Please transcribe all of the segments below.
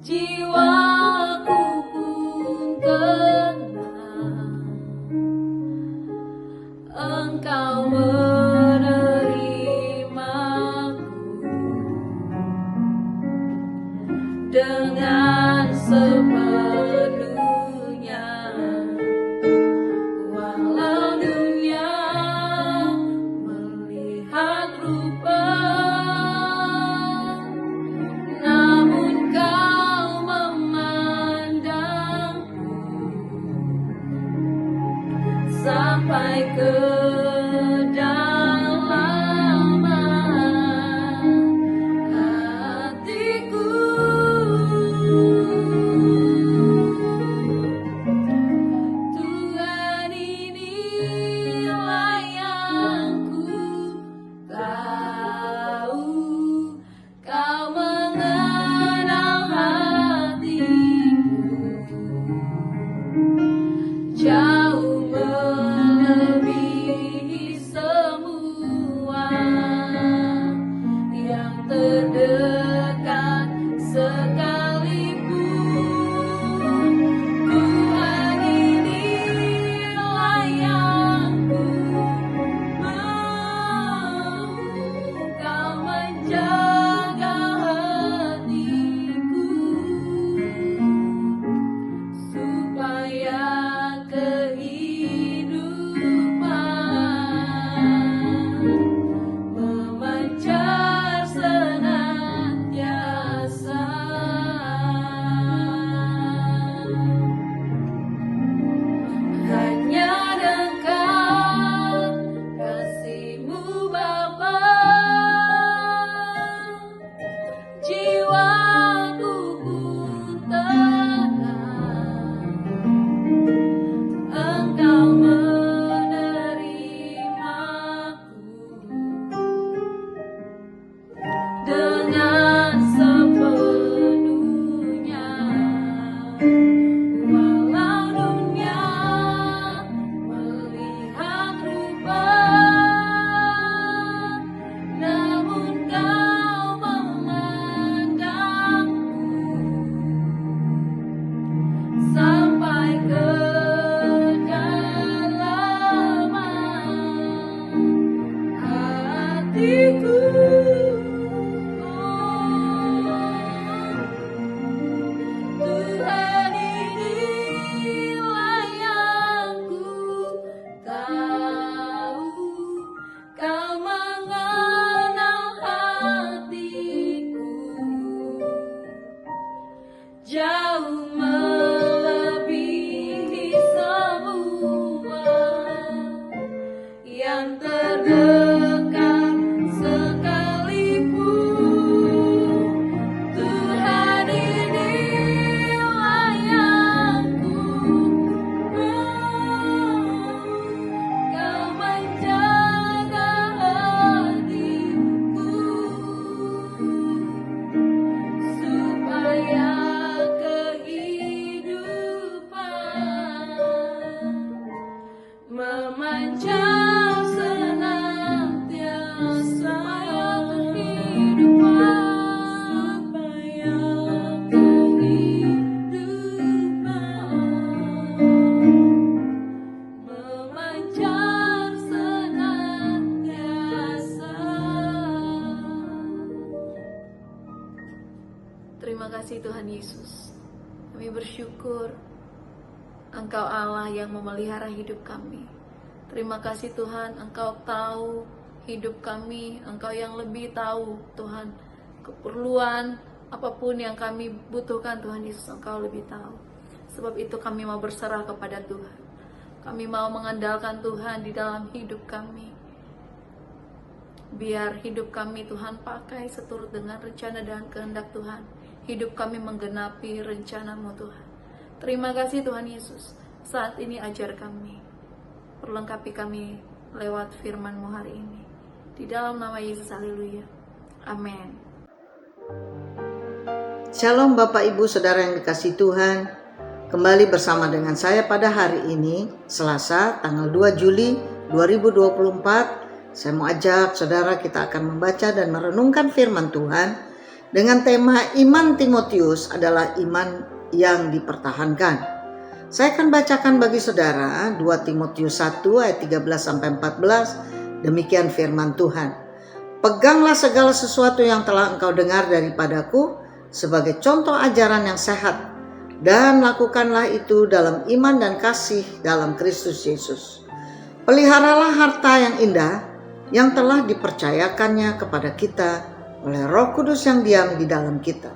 jiwaku pun tenang. Engkau menerimaku dengan sepenuhnya, walau dunia melihat rupa, namun kau memandangku sampai ke jauh melebihi semua yang terdekat sekalipun. Tuhan, inilah yang ku mau, kau menjaga hatiku supaya memancar senantiasa. Hanya dekat kasih-Mu Bapa, jiwaku pun tenang. Engkau dengan sepenuhnya, walau dunia melihat rupa, namun kau memandangku sampai ke kedalaman hatiku. Jauh melebihi semua yang terdekat sekalipun. Tuhan, inilah yang ku mau, kau menjaga hatiku supaya memancar senantiasa, supaya kehidupan memancar senantiasa. Terima kasih Tuhan Yesus, kami bersyukur Engkau Allah yang memelihara hidup kami. Terima kasih Tuhan, Engkau tahu hidup kami, Engkau yang lebih tahu Tuhan keperluan apapun yang kami butuhkan. Tuhan Yesus, Engkau lebih tahu. Sebab itu kami mau berserah kepada Tuhan. Kami mau mengandalkan Tuhan di dalam hidup kami. Biar hidup kami Tuhan pakai seturut dengan rencana dan kehendak Tuhan. Hidup kami menggenapi rencana-Mu Tuhan. Terima kasih Tuhan Yesus. Saat ini ajar kami, perlengkapi kami lewat firman-Mu hari ini. Di dalam nama Yesus, haleluya. Amin. Shalom Bapak Ibu Saudara yang dikasihi Tuhan. Kembali bersama dengan saya pada hari ini, Selasa tanggal 2 Juli 2024. Saya mau ajak saudara kita akan membaca dan merenungkan firman Tuhan dengan tema iman Timotius adalah iman yang dipertahankan. Saya akan bacakan bagi saudara 2 Timotius 1 ayat 13-14. Demikian firman Tuhan. Peganglah segala sesuatu yang telah engkau dengar daripadaku sebagai contoh ajaran yang sehat, dan lakukanlah itu dalam iman dan kasih dalam Kristus Yesus. Peliharalah harta yang indah yang telah dipercayakannya kepada kita oleh Roh Kudus yang diam di dalam kita.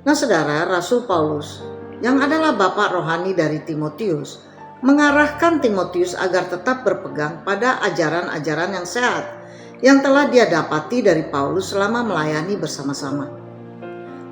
Nah saudara, Rasul Paulus yang adalah bapak rohani dari Timotius mengarahkan Timotius agar tetap berpegang pada ajaran-ajaran yang sehat yang telah dia dapati dari Paulus selama melayani bersama-sama.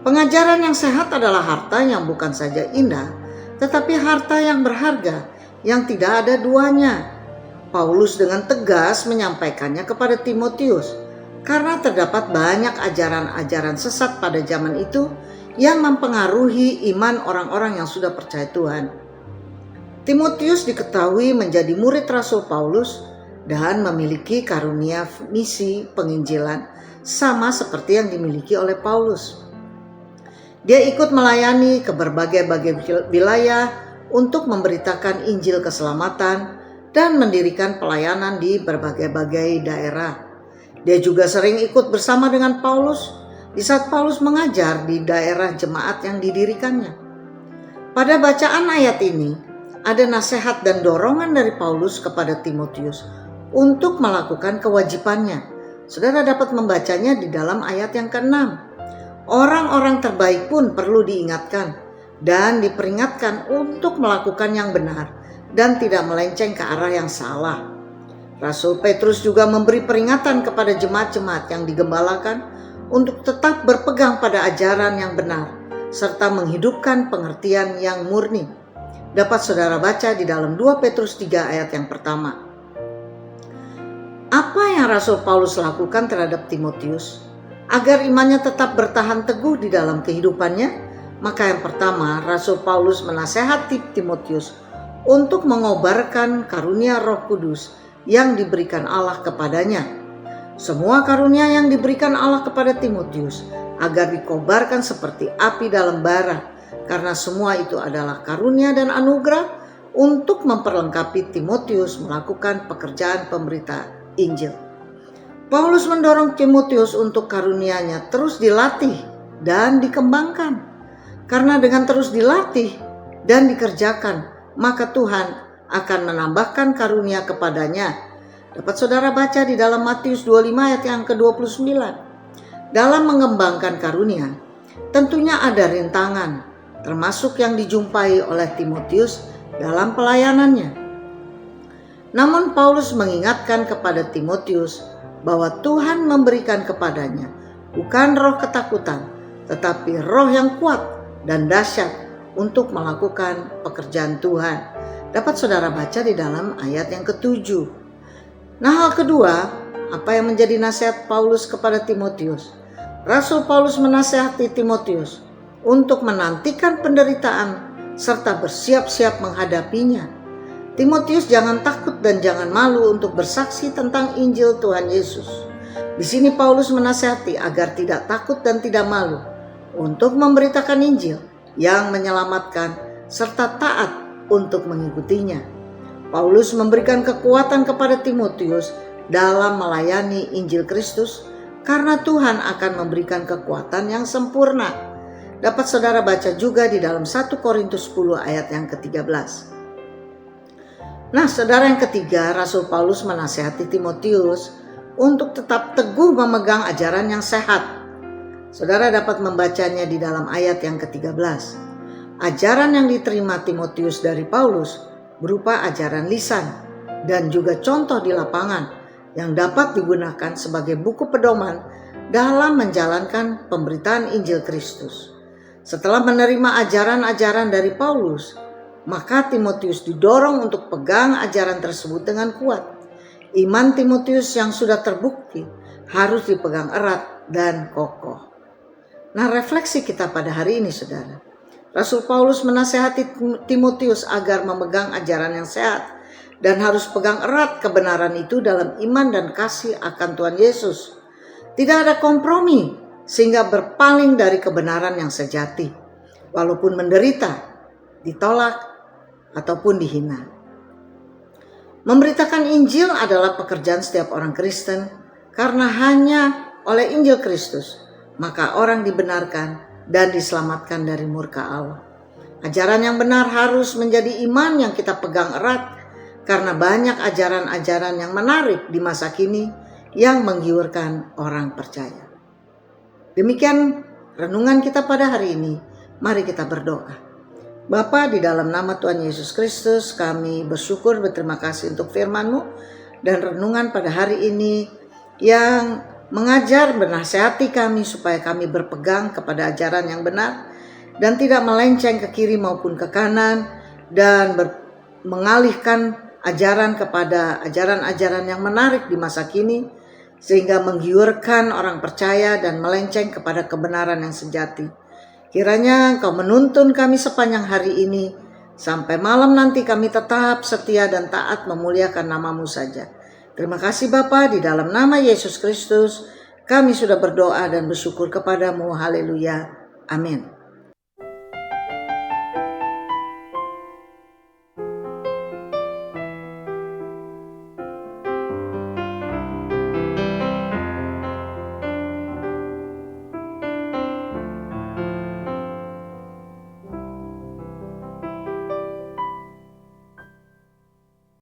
Pengajaran yang sehat adalah harta yang bukan saja indah, tetapi harta yang berharga yang tidak ada duanya. Paulus dengan tegas menyampaikannya kepada Timotius karena terdapat banyak ajaran-ajaran sesat pada zaman itu yang mempengaruhi iman orang-orang yang sudah percaya Tuhan. Timotius diketahui menjadi murid Rasul Paulus dan memiliki karunia misi penginjilan sama seperti yang dimiliki oleh Paulus. Dia ikut melayani ke berbagai wilayah untuk memberitakan Injil keselamatan dan mendirikan pelayanan di berbagai daerah. Dia juga sering ikut bersama dengan Paulus di saat Paulus mengajar di daerah jemaat yang didirikannya. Pada bacaan ayat ini, ada nasihat dan dorongan dari Paulus kepada Timotius untuk melakukan kewajibannya. Saudara dapat membacanya di dalam ayat yang ke-6. Orang-orang terbaik pun perlu diingatkan dan diperingatkan untuk melakukan yang benar dan tidak melenceng ke arah yang salah. Rasul Petrus juga memberi peringatan kepada jemaat-jemaat yang digembalakan untuk tetap berpegang pada ajaran yang benar serta menghidupkan pengertian yang murni. Dapat saudara baca di dalam 2 Petrus 3 ayat yang pertama. Apa yang Rasul Paulus lakukan terhadap Timotius agar imannya tetap bertahan teguh di dalam kehidupannya? Maka yang pertama, Rasul Paulus menasehati Timotius untuk mengobarkan karunia Roh Kudus yang diberikan Allah kepadanya. Semua karunia yang diberikan Allah kepada Timotius agar dikobarkan seperti api dalam bara, karena semua itu adalah karunia dan anugerah untuk memperlengkapi Timotius melakukan pekerjaan pemberita Injil. Paulus mendorong Timotius untuk karunianya terus dilatih dan dikembangkan, karena dengan terus dilatih dan dikerjakan maka Tuhan akan menambahkan karunia kepadanya. Dapat saudara baca di dalam Matius 25 ayat yang ke-29. Dalam mengembangkan karunia, tentunya ada rintangan, termasuk yang dijumpai oleh Timotius dalam pelayanannya. Namun Paulus mengingatkan kepada Timotius bahwa Tuhan memberikan kepadanya bukan roh ketakutan, tetapi roh yang kuat dan dahsyat untuk melakukan pekerjaan Tuhan. Dapat saudara baca di dalam ayat yang ke-7. Nah, hal kedua, apa yang menjadi nasihat Paulus kepada Timotius? Rasul Paulus menasihati Timotius untuk menantikan penderitaan serta bersiap-siap menghadapinya. Timotius jangan takut dan jangan malu untuk bersaksi tentang Injil Tuhan Yesus. Di sini Paulus menasihati agar tidak takut dan tidak malu untuk memberitakan Injil yang menyelamatkan serta taat untuk mengikutinya. Paulus memberikan kekuatan kepada Timotius dalam melayani Injil Kristus karena Tuhan akan memberikan kekuatan yang sempurna. Dapat saudara baca juga di dalam 1 Korintus 10 ayat yang ke-13. Nah, saudara, yang ketiga, Rasul Paulus menasihati Timotius untuk tetap teguh memegang ajaran yang sehat. Saudara dapat membacanya di dalam ayat yang ke-13. Ajaran yang diterima Timotius dari Paulus berupa ajaran lisan dan juga contoh di lapangan yang dapat digunakan sebagai buku pedoman dalam menjalankan pemberitaan Injil Kristus. Setelah menerima ajaran-ajaran dari Paulus, maka Timotius didorong untuk pegang ajaran tersebut dengan kuat. Iman Timotius yang sudah terbukti harus dipegang erat dan kokoh. Nah, refleksi kita pada hari ini, saudara. Rasul Paulus menasihati Timotius agar memegang ajaran yang sehat dan harus pegang erat kebenaran itu dalam iman dan kasih akan Tuhan Yesus. Tidak ada kompromi sehingga berpaling dari kebenaran yang sejati, walaupun menderita, ditolak, ataupun dihina. Memberitakan Injil adalah pekerjaan setiap orang Kristen, karena hanya oleh Injil Kristus, maka orang dibenarkan dan diselamatkan dari murka Allah. Ajaran yang benar harus menjadi iman yang kita pegang erat, karena banyak ajaran-ajaran yang menarik di masa kini yang menggiurkan orang percaya. Demikian renungan kita pada hari ini. Mari kita berdoa. Bapa, di dalam nama Tuhan Yesus Kristus, kami bersyukur, berterima kasih untuk firman-Mu dan renungan pada hari ini yang mengajar, menasihati kami supaya kami berpegang kepada ajaran yang benar dan tidak melenceng ke kiri maupun ke kanan, dan mengalihkan ajaran kepada ajaran-ajaran yang menarik di masa kini, sehingga menggiurkan orang percaya dan melenceng kepada kebenaran yang sejati. Kiranya Engkau menuntun kami sepanjang hari ini, sampai malam nanti kami tetap setia dan taat memuliakan nama-Mu saja. Terima kasih Bapa, di dalam nama Yesus Kristus kami sudah berdoa dan bersyukur kepadamu. Haleluya. Amin.